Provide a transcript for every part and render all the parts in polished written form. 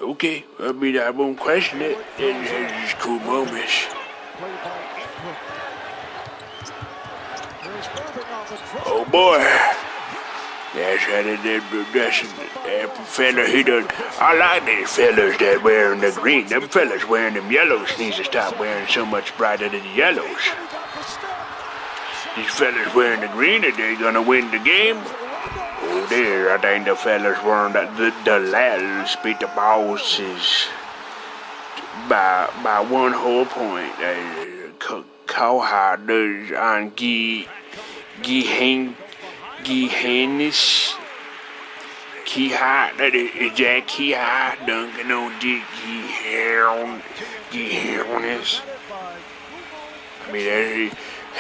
Okay, I mean, I won't question it. It's just cool moments. Oh boy, that's that fella. He does. I like these fellas that wearing the green. Them fellas wearing them yellows needs to stop wearing so much brighter than the yellows. These fellas wearing the green, are they gonna win the game? Oh dear, I think the fellas wearing the lads beat the bosses by one whole point. Cowherd on Gihannis Keyhot, is that Keyhot dunking on Dick Gihannis? I mean,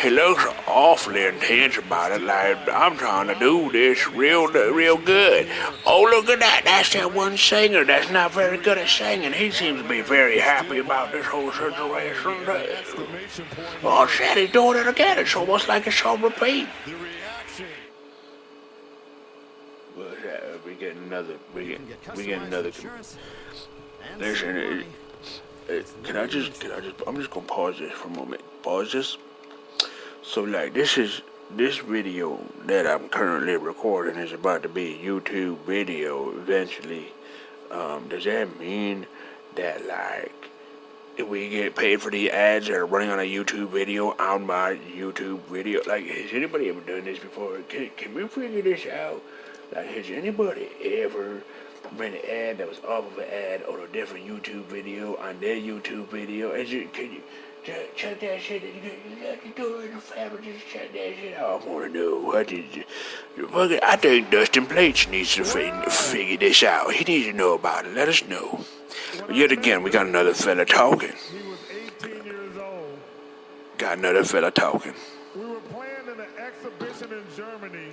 he looks awfully intense about it, like I'm trying to do this real good. Oh, look at that! That's that one singer that's not very good at singing. He seems to be very happy about this whole situation. Oh, shit, he's doing it again. It's almost like it's on repeat. We get another. We get another. Listen, can I just? I'm just gonna pause this for a moment. Pause this. So like this video that I'm currently recording is about to be a YouTube video eventually. Does that mean that like if we get paid for the ads that are running on a YouTube video on my YouTube video? Like, has anybody ever done this before? Can we figure this out? Like, has anybody ever ran an ad that was off of an ad on a different YouTube video on their YouTube video? Can you check that shit? You got to do it in the family. Just check that shit out. I want to know. I think Dustin Plates needs to figure this out. He needs to know about it. Let us know. But yet again, we got another fella talking. He was 18 years old. Got another fella talking. We were playing in an exhibition in Germany,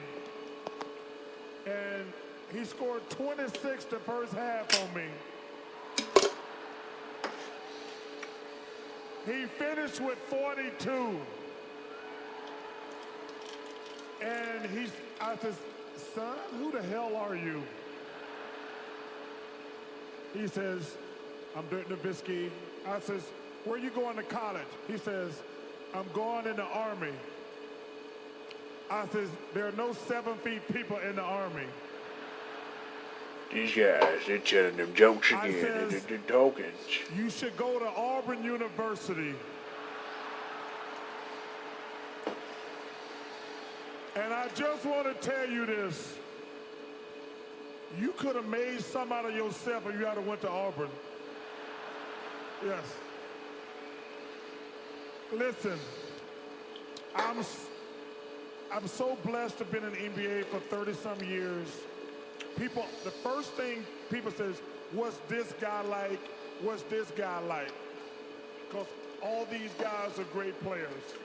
and he scored 26 the first half on me. He finished with 42. And I said, son, who the hell are you? He says, I'm Dirk Nowitzki. I says, where you going to college? He says, I'm going in the Army. I says, there are no 7 feet people in the Army. These guys, they're telling them jokes again. They're talking. You should go to Auburn University. And I just want to tell you this. You could have made some out of yourself if you had went to Auburn. Yes. Listen, I'm so blessed to have been in the NBA for 30-some years. The first thing people says, what's this guy like? What's this guy like? Because all these guys are great players.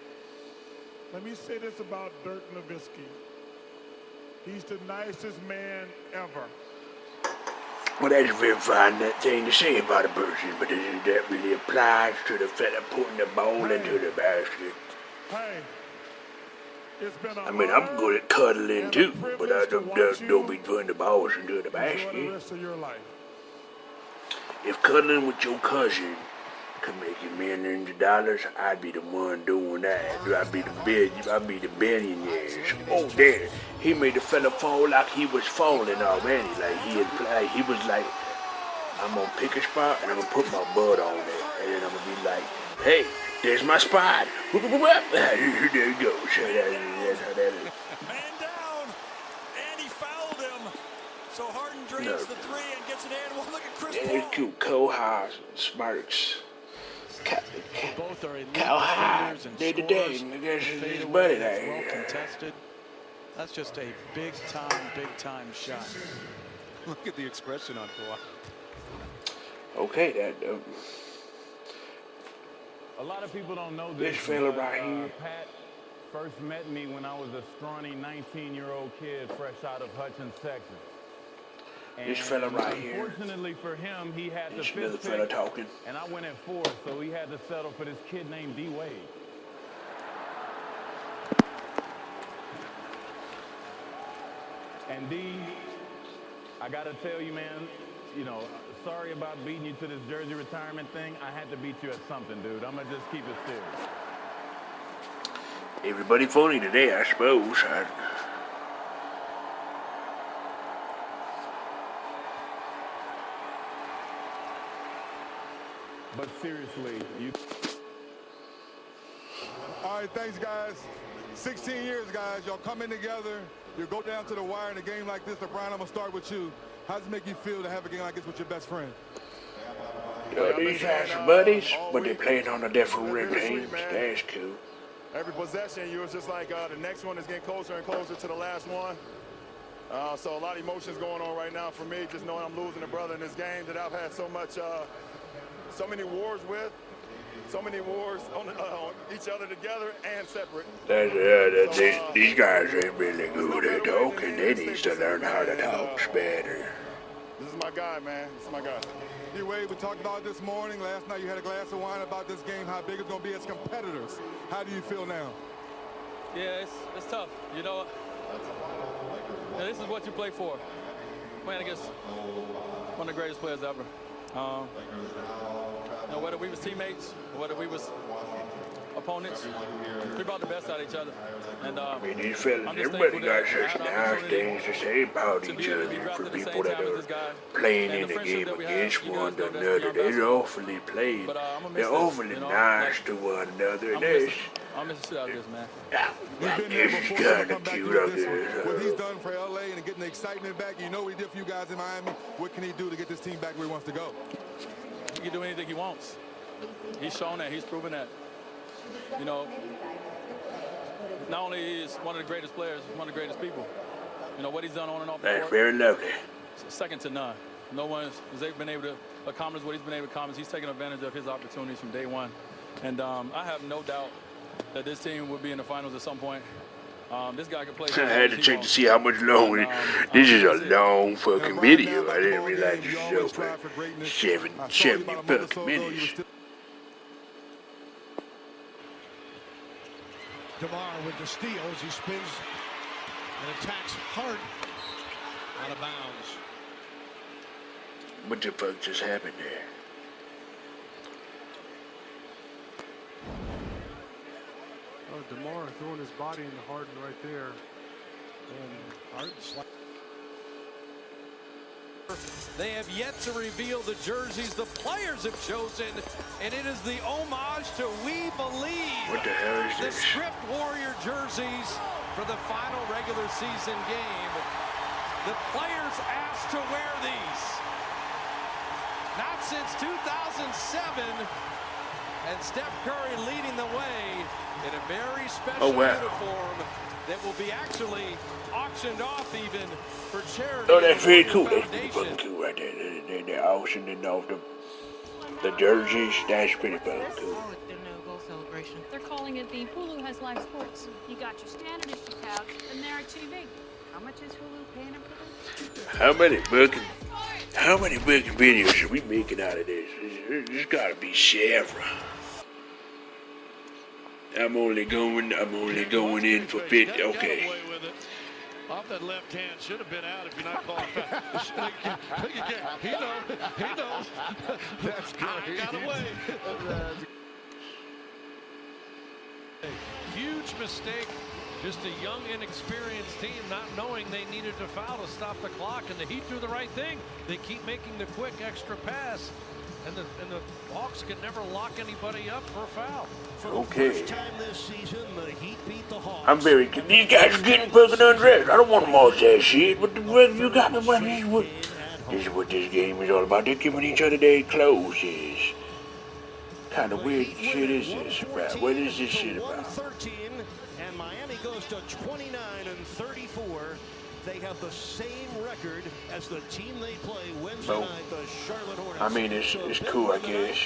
Let me say this about Dirk Nowitzki. He's the nicest man ever. Well, that's a very fine thing to say about a person, but that really applies to the fella putting the ball into the basket. Hey, it's been I mean, I'm good at cuddling too, but I don't be putting the balls into the basket. The rest of your life. If cuddling with your cousin could make you millions of dollars, I'd be the one doing that. I'd be the billionaires. Oh, there. He made the fella fall like he was falling already. Like he was like, I'm gonna pick a spot and I'm gonna put my butt on it, and then I'm gonna be like, hey, there's my spot. There you go. That's how that is. Man down, and he fouled him. So Harden drains the three and gets it in. Well, look at Chris Paul. It's cute. Cohas, Smarks. Both are elite Cohas. and Day to day. I guess his buddy there. well contested. That's just a big time shot. Look at the expression on Kawhi. Okay, A lot of people don't know this fella right here. Pat first met me when I was a scrawny 19-year-old kid fresh out of Hutchins, Texas. And this fella right here. Unfortunately for him, he had the This fifth another pick, fella talking. and I went at 4th, so he had to settle for this kid named D. Wade. And D, I gotta tell you, man, you know, sorry about beating you to this jersey retirement thing. I had to beat you at something, dude. I'm going to just keep it serious. Everybody funny today, I suppose. But seriously, you... All right, thanks, guys. 16 years, guys. Y'all coming together. You go down to the wire in a game like this. LeBron, I'm going to start with you. How does it make you feel to have a game like this with your best friend? These are some buddies, but they're playing on a different team. That's cool. Every possession, you was just like the next one is getting closer and closer to the last one. So a lot of emotions going on right now for me, just knowing I'm losing a brother in this game that I've had so many wars with, so many wars on each other together and separate. These guys ain't really good at talking. They need to learn how to talk better. This is my guy, man. This is my guy. D-Wade, we talked about it this morning. Last night you had a glass of wine about this game, how big it's going to be as competitors. How do you feel now? Yeah, it's tough. You know, this is what you play for. Playing against one of the greatest players ever. You know, whether we was teammates or whether we was opponents, we brought the best out of each other. And these fellas, everybody got such nice things to say about each other. For people that are playing in the game against one another, they're awfully playing. They're awfully nice to one another. I'm missing shit out of this, man. This is kind of cute out there. What he's done for LA and getting the excitement back, you know what he did for you guys in Miami. What can he do to get this team back where he wants to go? He can do anything he wants. He's shown that. He's proven that. You know, not only is one of the greatest players, he's one of the greatest people. You know, what he's done on and off the court. That's very lovely. Second to none. No one has been able to accomplish what he's been able to accomplish. He's taken advantage of his opportunities from day one. And I have no doubt that this team will be in the finals at some point. This guy can play. I had to check to see how much longer. This is a long fucking video. I didn't realize this was over 70 fucking minutes. DeMar with the steal as he spins and attacks Hart out of bounds. What the fuck just happened there? DeMar throwing his body into Harden right there. And Harden They have yet to reveal the jerseys the players have chosen, and it is the homage to We Believe. What the hell is the this? Script Warrior jerseys for the final regular season game. The players asked to wear these. Not since 2007. And Steph Curry leading the way in a very special uniform that will be actually auctioned off even for charity. Oh, that's very cool. That's pretty fucking cool right there. They're auctioning off the jerseys. That's pretty fucking cool. Their no-goal celebration. They're calling it the Hulu Has Live Sports. You got your standard issue couch and they're TV. How much is Hulu paying them for this? How many booking videos should we making out of this? There's gotta be several. I'm only going in for 50. Okay. Off that left hand, should have been out if you're not calling foul. He knows. That's good. Got away. Huge mistake. Just a young, inexperienced team not knowing they needed to foul to stop the clock, and the Heat do the right thing. They keep making the quick extra pass, and the Hawks can never lock anybody up for a foul. Okay. This season, the Heat beat the Hawks. I'm very. These guys are getting fucking undressed. I don't want them all that shit. What the fuck you got me? This is what this game is all about. They're giving each other their clothes. Kind of weird shit is this about? What is this shit about? And Miami goes to 29-34. They have the same record as the team they play Wednesday night, the Charlotte Hornets. I mean, it's cool, I guess.